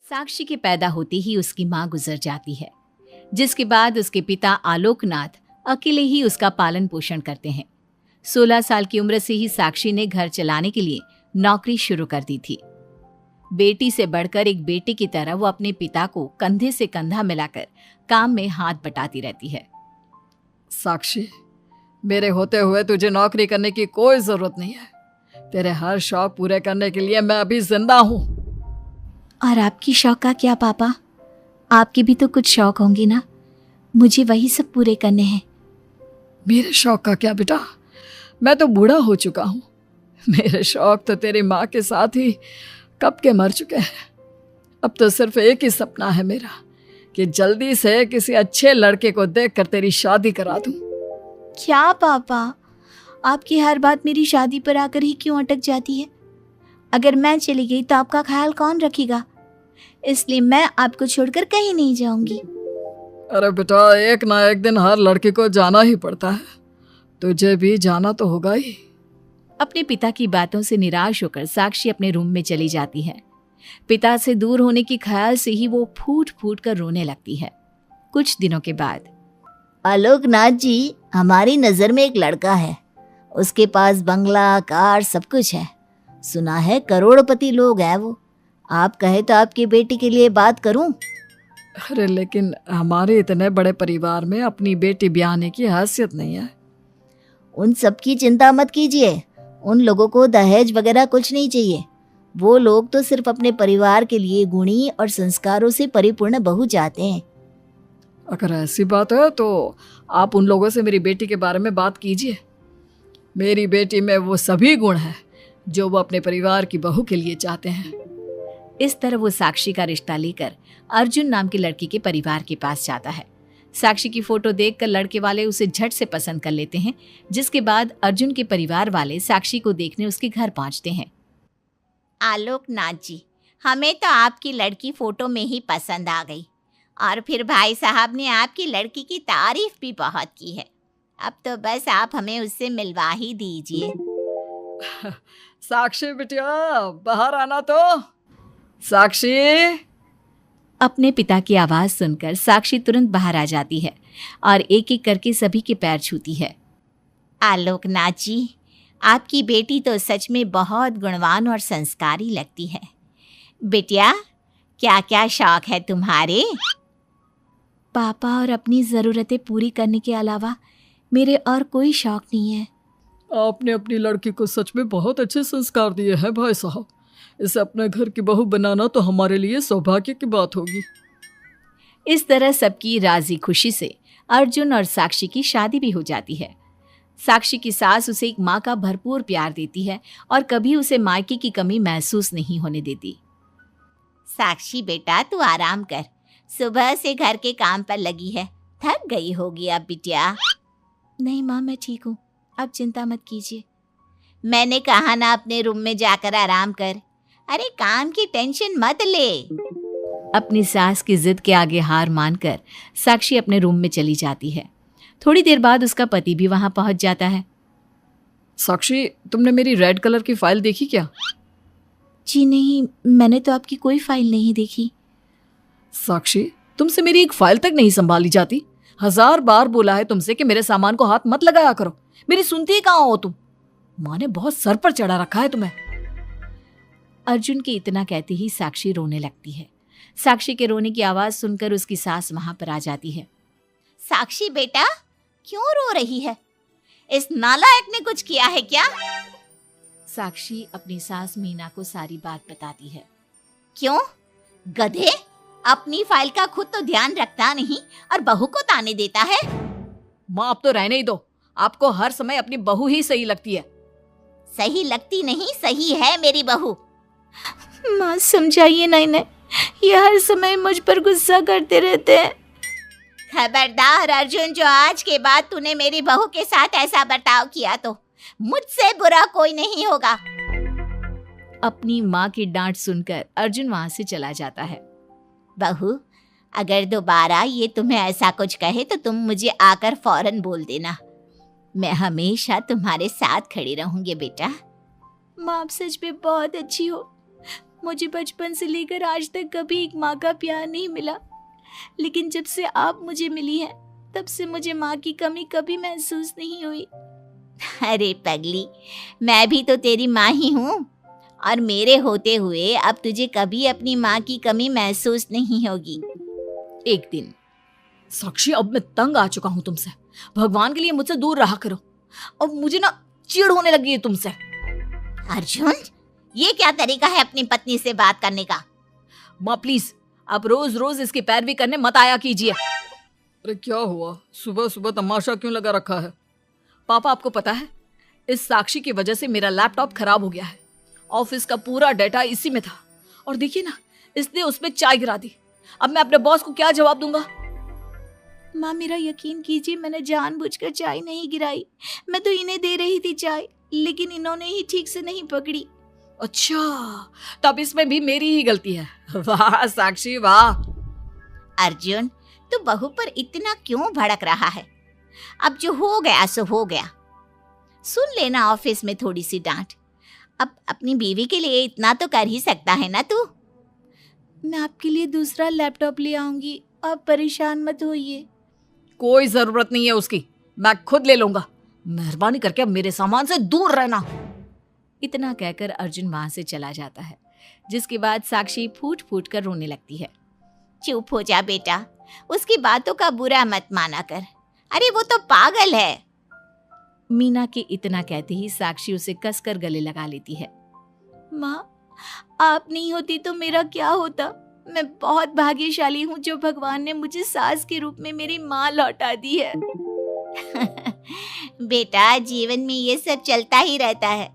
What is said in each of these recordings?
साक्षी के पैदा होते ही उसकी मां गुजर जाती है, जिसके बाद उसके पिता आलोकनाथ अकेले ही उसका पालन पोषण करते हैं। 16 साल की उम्र से ही साक्षी ने घर चलाने के लिए नौकरी शुरू कर दी थी। बेटी से बढ़कर एक बेटे की तरह वो अपने पिता को कंधे से कंधा मिलाकर काम में हाथ बटाती रहती है। साक्षी, मेरे होते हुए तुझे नौकरी करने की कोई जरूरत नहीं है। तेरे हर शौक पूरे करने के लिए मैं अभी जिंदा हूँ। और आपकी शौक का क्या पापा? आपके भी तो कुछ शौक होंगे ना, मुझे वही सब पूरे करने हैं। मेरे शौक का क्या बेटा, मैं तो बूढ़ा हो चुका हूँ। मेरे शौक तो तेरी माँ के साथ ही कब के मर चुके हैं। अब तो सिर्फ एक ही सपना है मेरा कि जल्दी से किसी अच्छे लड़के को देखकर तेरी शादी करा दूं। क्या पापा, आपकी हर बात मेरी शादी पर आकर ही क्यों अटक जाती है? अगर मैं चली गई तो आपका ख्याल कौन रखेगा? इसलिए मैं आपको छोड़कर कहीं नहीं जाऊंगी। अरे बेटा, एक ना एक दिन हर लड़के को जाना ही पड़ता है। तुझे भी जाना तो होगा ही। अपने पिता की बातों से निराश होकर साक्षी अपने रूम में चली जाती है। पिता से दूर होने के ख्याल से ही वो फूट फूट कर रोने लगती है। कुछ दिनों के बाद, आलोकनाथ जी, हमारी नजर में एक लड़का है। उसके पास बंगला, कार, सब कुछ है। सुना है करोड़पति लोग हैं वो। आप कहे तो आपकी बेटी के लिए बात करूं? अरे लेकिन हमारे इतने बड़े परिवार में अपनी बेटी ब्याहने की हैसियत नहीं है। उन सब की चिंता मत कीजिए। उन लोगों को दहेज वगैरह कुछ नहीं चाहिए। वो लोग तो सिर्फ अपने परिवार के लिए गुणी और संस्कारों से परिपूर्ण बहू चाहते हैं। अगर ऐसी बात है तो आप उन लोगों से मेरी बेटी के बारे में बात कीजिए। मेरी बेटी में वो सभी गुण हैं जो वो अपने परिवार की बहू के लिए चाहते हैं। इस तरह वो साक्षी का रिश्ता लेकर अर्जुन नाम की लड़की के परिवार के पास जाता है। साक्षी की फोटो देखकर लड़के वाले उसे झट से पसंद कर लेते हैं, जिसके बाद अर्जुन के परिवार वाले साक्षी को देखने उसके घर पहुंचते हैं। आलोकनाथ जी, हमें तो आपकी लड़की फोटो में ही पसंद आ गई, और फिर भाई साहब ने आपकी लड़की की तारीफ भी बहुत की है। अब तो बस आप हमें उससे मिलवा ही दीजिए। साक्षी बिटिया, बाहर आना तो। साक्षी। अपने पिता की आवाज सुनकर साक्षी तुरंत बाहर आ जाती है और एक एक करके सभी के पैर छूती है। आलोकनाथ जी, आपकी बेटी तो सच में बहुत गुणवान और संस्कारी लगती है। बिटिया, क्या क्या शौक है तुम्हारे? पापा, और अपनी ज़रूरतें पूरी करने के अलावा मेरे और कोई शौक नहीं है। आपने अपनी लड़की को सच में बहुत अच्छे संस्कार दिए हैं भाई साहब। इसे अपने घर की बहू बनाना तो हमारे लिए सौभाग्य की बात होगी। इस तरह सबकी राजी खुशी से अर्जुन और साक्षी की शादी भी हो जाती है। साक्षी की सास उसे एक माँ का भरपूर प्यार देती है और कभी उसे मायके की कमी महसूस नहीं होने देती। साक्षी बेटा, तू आराम कर। सुबह से घर के काम पर लगी है, थक गई होगी अब बिटिया। नहीं माँ, मैं ठीक हूँ, अब चिंता मत कीजिए। मैंने कहा ना, अपने रूम में जाकर आराम कर। अरे काम की टेंशन मत ले। अपनी सास की जिद के आगे हार मानकर साक्षी अपने रूम में चली जाती है। थोड़ी देर बाद उसका पति भी वहां पहुंच जाता है। साक्षी, तुमने मेरी रेड कलर की फाइल देखी क्या? जी नहीं, मैंने तो आपकी कोई फाइल नहीं देखी। साक्षी, तुमसे मेरी एक फाइल तक नहीं संभाली जाती। 1000 बार बोला है तुमसे कि मेरे सामान को हाथ मत लगाया करो। मेरी सुनती ही कहाँ हो तुम? माँ ने बहुत सर पर चढ़ा रखा है तुम्हें। अर्जुन के इतना कहते ही साक्षी रोने लगती है। साक्षी के रोने की आवाज सुनकर उसकी सास वहां पर आ जाती है। साक्षी बेटा, क्यों रो रही है? इस नालायक ने कुछ किया है क्या? साक्षी अपनी सास मीना को सारी बात बताती है। क्यों? गधे, अपनी फाइल का खुद तो ध्यान रखता नहीं और बहू को ताने देता है। माँ, अब तो रहने ही दो। आपको हर समय अपनी बहू ही सही लगती है। सही लगती नहीं, सही है मेरी बहू। माँ समझाइए ना इन्हें, ये हर समय मुझ पर गुस्सा करते रहते हैं। खबरदार अर्जुन, जो आज के बाद तूने मेरी बहू के साथ ऐसा बर्ताव किया तो मुझसे बुरा कोई नहीं होगा। अपनी माँ की डांट सुनकर अर्जुन वहां से चला जाता है। बहू, अगर दोबारा ये तुम्हें ऐसा कुछ कहे तो तुम मुझे आकर फौरन बोल देना। मैं हमेशा तुम्हारे साथ खड़ी रहूंगी बेटा। माँ, आप सच में बहुत अच्छी हो। मुझे बचपन से लेकर आज तक कभी एक माँ का प्यार नहीं मिला, लेकिन जब से आप मुझे मिली हैं तब से मुझे माँ की कमी कभी महसूस नहीं हुई। अरे पगली, मैं भी तो तेरी माँ ही हूँ, और मेरे होते हुए अब तुझे कभी अपनी माँ की कमी महसूस नहीं होगी। एक दिन, साक्षी, अब मैं तंग आ चुका हूँ तुमसे। भगवान के लिए मुझसे दूर रहा करो। अब मुझे ना चिढ़ होने लगी है तुमसे। अर्जुन, ये क्या तरीका है अपनी पत्नी से बात करने का? माँ प्लीज, आप रोज रोज इसकी पैरवी करने मत आया कीजिए। अरे क्या हुआ, सुबह सुबह तमाशा क्यों लगा रखा है? पापा, आपको पता है इस साक्षी की वजह से मेरा लैपटॉप खराब हो गया है। ऑफिस का पूरा डाटा इसी में था, और देखिए ना, इसने उसमें चाय गिरा दी। अब मैं अपने बॉस को क्या जवाब दूंगा? माँ मेरा यकीन कीजिए, मैंने जानबूझकर चाय नहीं गिराई। मैं तो इन्हें दे रही थी चाय, लेकिन इन्होंने ही ठीक से नहीं पकड़ी। अच्छा, तब इसमें भी मेरी ही गलती है। वाह साक्षी वाह। अर्जुन, तू बहू पर इतना क्यों भड़क रहा है? अब जो हो गया सो हो गया। सुन लेना ऑफिस में थोड़ी सी डांट। अब अपनी बीवी के लिए इतना तो कर ही सकता है ना तू। मैं आपके लिए दूसरा लैपटॉप ले आऊंगी, आप परेशान मत होइए। कोई जरूरत नहीं है उसकी, मैं खुद ले लूंगा। मेहरबानी करके अब मेरे सामान से दूर रहना। इतना कहकर अर्जुन वहां से चला जाता है, जिसके बाद साक्षी फूट फूट कर रोने लगती है। चुप हो जा बेटा, उसकी बातों का बुरा मत माना कर। अरे वो तो पागल है। मीना के इतना कहते ही साक्षी उसे कसकर गले लगा लेती है। माँ, आप नहीं होती तो मेरा क्या होता? मैं बहुत भाग्यशाली हूँ जो भगवान ने मुझे सास के रूप में मेरी माँ लौटा दी है। बेटा, जीवन में ये सब चलता ही रहता है,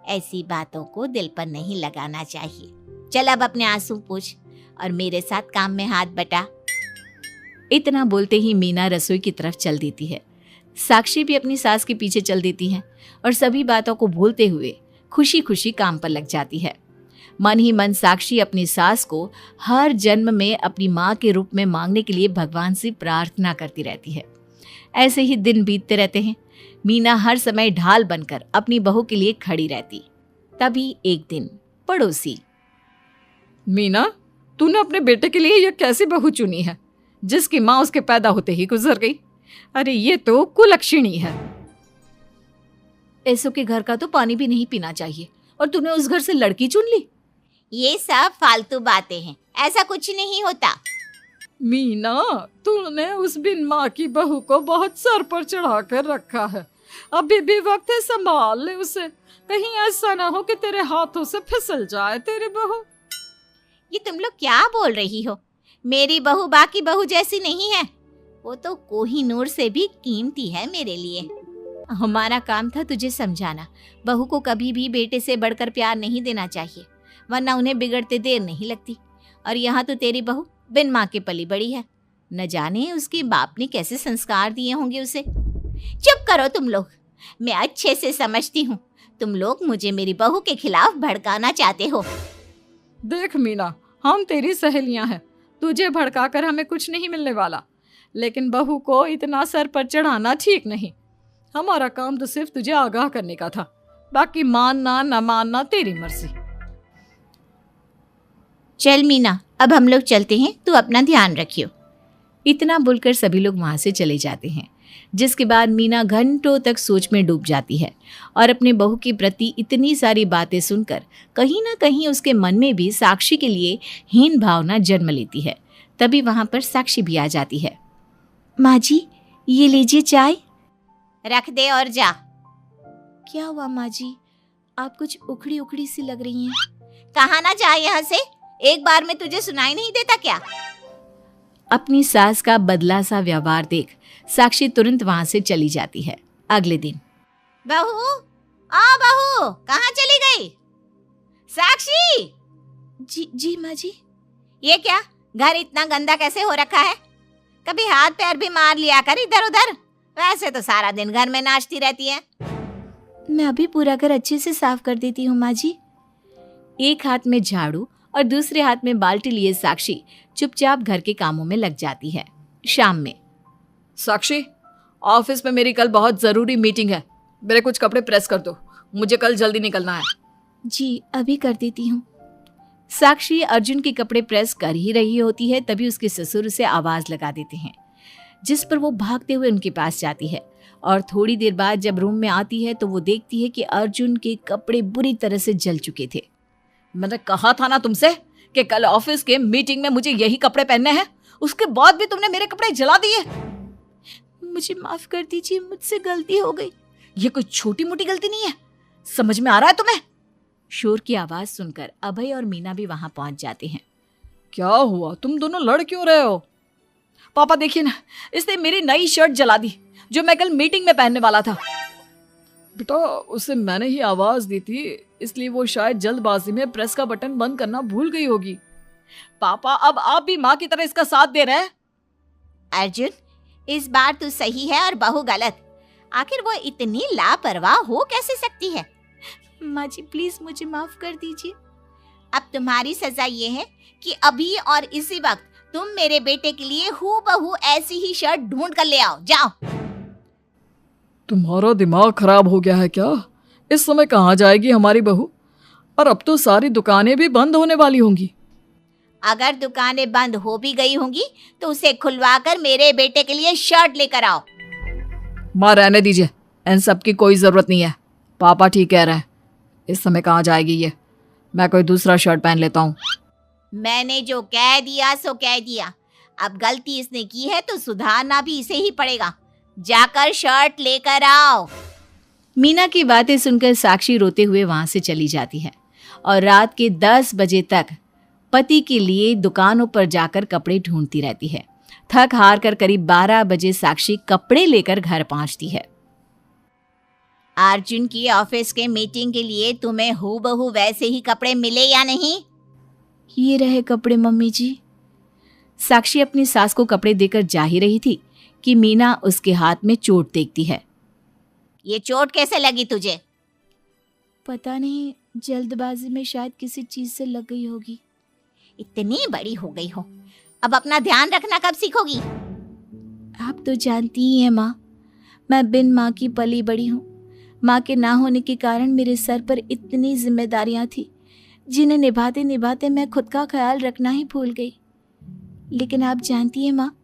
ऐसी बातों को दिल पर नहीं लगाना चाहिए। चल अब अपने आंसू पोंछ और मेरे साथ काम में हाथ बटा। इतना बोलते ही मीना रसोई की तरफ चल देती है। साक्षी भी अपनी सास के पीछे चल देती है और सभी बातों को भूलते हुए खुशी खुशी काम पर लग जाती है। मन ही मन साक्षी अपनी सास को हर जन्म में अपनी माँ के रूप में मांगने के लिए भगवान से प्रार्थना करती रहती है। ऐसे ही दिन बीतते रहते हैं। मीना हर समय ढाल बनकर अपनी बहू के लिए खड़ी रहती। तभी एक दिन पड़ोसी, मीना, तूने अपने बेटे के लिए यह कैसी बहू चुनी है जिसकी माँ उसके पैदा होते ही गुजर गई? अरे ये तो कुलक्षणी है। ऐसों के घर का तो पानी भी नहीं पीना चाहिए, और तूने उस घर से लड़की चुन ली। ये सब फालतू बातें हैं, ऐसा कुछ नहीं होता। मीना, तूने उस बिन माँ की बहू को बहुत सर पर चढ़ा कर रखा है। अभी भी वक्त है, संभाल ले उसे। कहीं ऐसा ना हो कि तेरे हाथों से फिसल जाए तेरी बहू। ये तुम लोग क्या बोल रही हो? मेरी बहू बाकी बहू जैसी नहीं है, वो तो कोहिनूर से भी कीमती है मेरे लिए। हमारा काम था तुझे समझाना। बहू को कभी भी बेटे से बढ़कर प्यार नहीं देना चाहिए, वरना उन्हें बिगड़ते देर नहीं लगती। और यहाँ तो तेरी बहू बिन माँ के पली बड़ी है। न जाने उसके बाप ने कैसे संस्कार दिए होंगे उसे। चुप करो तुम लोग, मैं अच्छे से समझती हूँ तुम लोग मुझे मेरी बहू के खिलाफ भड़काना चाहते हो। देख मीना, हम तेरी सहेलियां हैं, तुझे भड़काकर हमें कुछ नहीं मिलने वाला, लेकिन बहू को इतना सर पर चढ़ाना ठीक नहीं। हमारा काम तो सिर्फ तुझे आगाह करने का था, बाकी मानना न मानना तेरी मर्जी। चल मीना, अब हम लोग चलते हैं, तू अपना ध्यान रखियो। इतना बोलकर सभी लोग वहां से चले जाते हैं, जिसके बाद मीना घंटों तक सोच में डूब जाती है और अपने बहू के प्रति इतनी सारी बातें सुनकर कहीं ना कहीं उसके मन में भी साक्षी के लिए हीन भावना जन्म लेती है। तभी वहां पर साक्षी भी आ जाती है। माँ जी, ये लीजिए चाय। रख दे और जा। क्या हुआ माँ जी, आप कुछ उखड़ी उखड़ी सी लग रही हैं। कहाँ ना जाए यहाँ से, एक बार में तुझे सुनाई नहीं देता क्या? अपनी सास का बदला सा व्यवहार देख साक्षी तुरंत वहां से चली जाती है। अगले दिन, बहू, बहू कहाँ चली गई? साक्षी! जी माँ जी। ये क्या, घर इतना गंदा कैसे हो रखा है? कभी हाथ पैर भी मार लिया कर इधर उधर, वैसे तो सारा दिन घर में नाचती रहती है। मैं अभी पूरा घर अच्छे से साफ कर देती हूँ माँ जी। एक हाथ में झाड़ू और दूसरे हाथ में बाल्टी लिए साक्षी चुपचाप घर के कामों में लग जाती है। शाम में, साक्षी, ऑफिस में मेरी कल बहुत जरूरी मीटिंग है, मेरे कुछ कपड़े प्रेस कर दो, मुझे कल जल्दी निकलना है। जी अभी कर देती हूँ। साक्षी अर्जुन के कपड़े प्रेस कर ही रही होती है, तभी उसके ससुर उसे आवाज लगा देते हैं, जिस पर वो भागते हुए उनके पास जाती है। और थोड़ी देर बाद जब रूम में आती है तो वो देखती है कि अर्जुन के कपड़े बुरी तरह से जल चुके थे। मैंने कहा था ना तुमसे कि कल ऑफिस के मीटिंग में मुझे यही कपड़े पहनने हैं, उसके बाद भी तुमने मेरे कपड़े जला दिए। मुझे माफ कर दीजिए, मुझसे गलती हो गई। ये कोई छोटी मोटी गलती नहीं है, समझ में आ रहा है तुम्हें? शोर की आवाज सुनकर अभय और मीना भी वहां पहुंच जाते हैं। क्या हुआ, तुम दोनों लड़ क्यों रहे हो? पापा देखिए ना, इसने मेरी नई शर्ट जला दी जो मैं कल मीटिंग में पहनने वाला था। बेटा उसे मैंने ही आवाज दी थी, इसलिए वो शायद जल्दबाजी में प्रेस का बटन बंद करना भूल गई होगी। पापा अब आप भी माँ की तरह इसका साथ दे रहे हैं। अर्जुन, इस बार तू सही है और बहू गलत। आखिर वो इतनी लापरवाह हो कैसे सकती है? माँ जी प्लीज मुझे माफ कर दीजिए। अब तुम्हारी सजा ये है कि अभी और इसी वक्त तुम मेरे बेटे के लिए हूबहू ऐसी ही शर्ट ढूंढ कर ले आओ। जाओ। तुम्हारा दिमाग खराब हो गया है क्या? इस समय कहाँ जाएगी हमारी बहू? और अब तो सारी दुकानें भी बंद होने वाली होंगी। अगर दुकानें बंद हो भी गई होंगी तो उसे खुलवाकर मेरे बेटे के लिए शर्ट लेकर आओ। माँ रहने दीजिए, इन सब की कोई जरूरत नहीं है। पापा ठीक कह रहे हैं, इस समय कहाँ जाएगी ये? मैं कोई दूसरा शर्ट पहन लेता हूँ। मैंने जो कह दिया सो कह दिया। अब गलती इसने की है तो सुधारना भी इसे ही पड़ेगा। जाकर शर्ट लेकर आओ। मीना की बातें सुनकर साक्षी रोते हुए वहां से चली जाती है और रात के 10 बजे तक पति के लिए दुकानों पर जाकर कपड़े ढूंढती रहती है। थक हार कर करीब 12 बजे साक्षी कपड़े लेकर घर पहुंचती है। अर्जुन की ऑफिस के मीटिंग के लिए तुम्हें हूबहू वैसे ही कपड़े मिले या नहीं? ये रहे कपड़े मम्मी जी। साक्षी अपनी सास को कपड़े देकर जा ही रही थी कि मीना उसके हाथ में चोट देखती है। ये चोट कैसे लगी तुझे? पता नहीं, जल्दबाजी में शायद किसी चीज से लग गई होगी। इतनी बड़ी हो गई हो, अब अपना ध्यान रखना कब सीखोगी? आप तो जानती ही हैं माँ, मैं बिन माँ की पली बड़ी हूँ। माँ के ना होने के कारण मेरे सर पर इतनी जिम्मेदारियाँ थी जिन्हें निभाते निभाते मैं खुद का ख्याल रखना ही भूल गई। लेकिन आप जानती हैं माँ,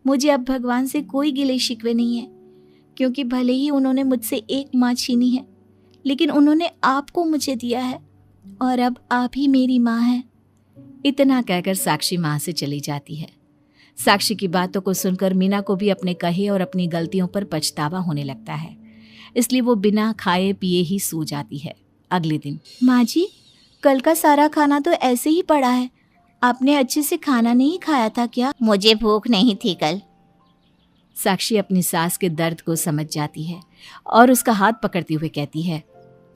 मुझे अब भगवान से कोई गिले शिकवे नहीं है, क्योंकि भले ही उन्होंने मुझसे एक माँ छीनी है, लेकिन उन्होंने आपको मुझे दिया है और अब आप ही मेरी माँ हैं। इतना कहकर साक्षी माँ से चली जाती है। साक्षी की बातों को सुनकर मीना को भी अपने कहे और अपनी गलतियों पर पछतावा होने लगता है, इसलिए वो बिना खाए पिए ही सो जाती है। अगले दिन, माँ जी कल का सारा खाना तो ऐसे ही पड़ा है, आपने अच्छे से खाना नहीं खाया था क्या? मुझे भूख नहीं थी कल। साक्षी अपनी सास के दर्द को समझ जाती है और उसका हाथ पकड़ते हुए कहती है,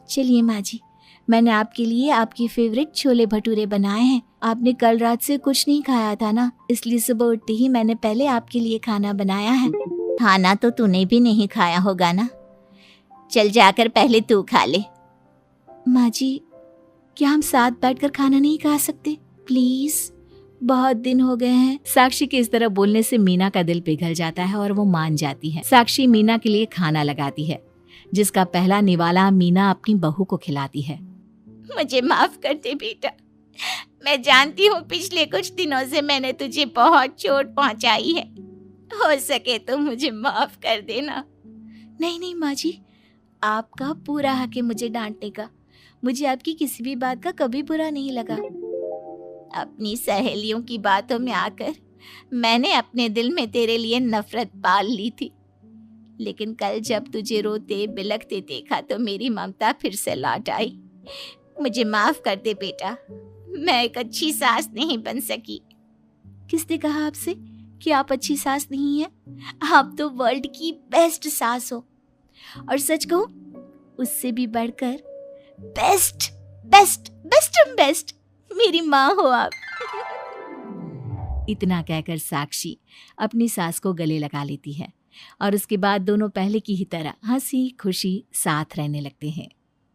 चलिए माँ जी, मैंने आपके लिए आपकी फेवरेट छोले भटूरे बनाए हैं। आपने कल रात से कुछ नहीं खाया था ना, इसलिए सुबह उठते ही मैंने पहले आपके लिए खाना बनाया है। खाना तो तूने भी नहीं खाया होगा ना, चल जाकर पहले तू खा ले। माँ जी क्या हम साथ बैठकर खाना नहीं खा सकते प्लीज? बहुत दिन हो गए हैं। साक्षी के इस तरह बोलने से मीना का दिल पिघल जाता है और वो मान जाती है। साक्षी मीना के लिए खाना लगाती है, जिसका पहला निवाला मीना अपनी बहू को खिलाती है। मुझे माफ कर दे बेटा, मैं जानती हूँ पिछले कुछ दिनों से मैंने तुझे बहुत चोट पहुँचाई है, हो सके तो मुझे माफ कर देना। नहीं नहीं माँ जी, आपका पूरा हक है मुझे डांटने का। मुझे आपकी किसी भी बात का कभी बुरा नहीं लगा। अपनी सहेलियों की बातों में आकर मैंने अपने दिल में तेरे लिए नफरत पाल ली थी, लेकिन कल जब तुझे रोते बिलखते देखा तो मेरी ममता फिर से लौट आई। मुझे माफ कर दे बेटा, मैं एक अच्छी सास नहीं बन सकी। किसने कहा आपसे कि आप अच्छी सास नहीं हैं? आप तो वर्ल्ड की बेस्ट सास हो, और सच कहूं उससे भी बढ़कर बेस्ट बेस्ट बेस्ट बेस्ट मेरी माँ हो आप। इतना कहकर साक्षी अपनी सास को गले लगा लेती है और उसके बाद दोनों पहले की ही तरह हंसी खुशी साथ रहने लगते हैं।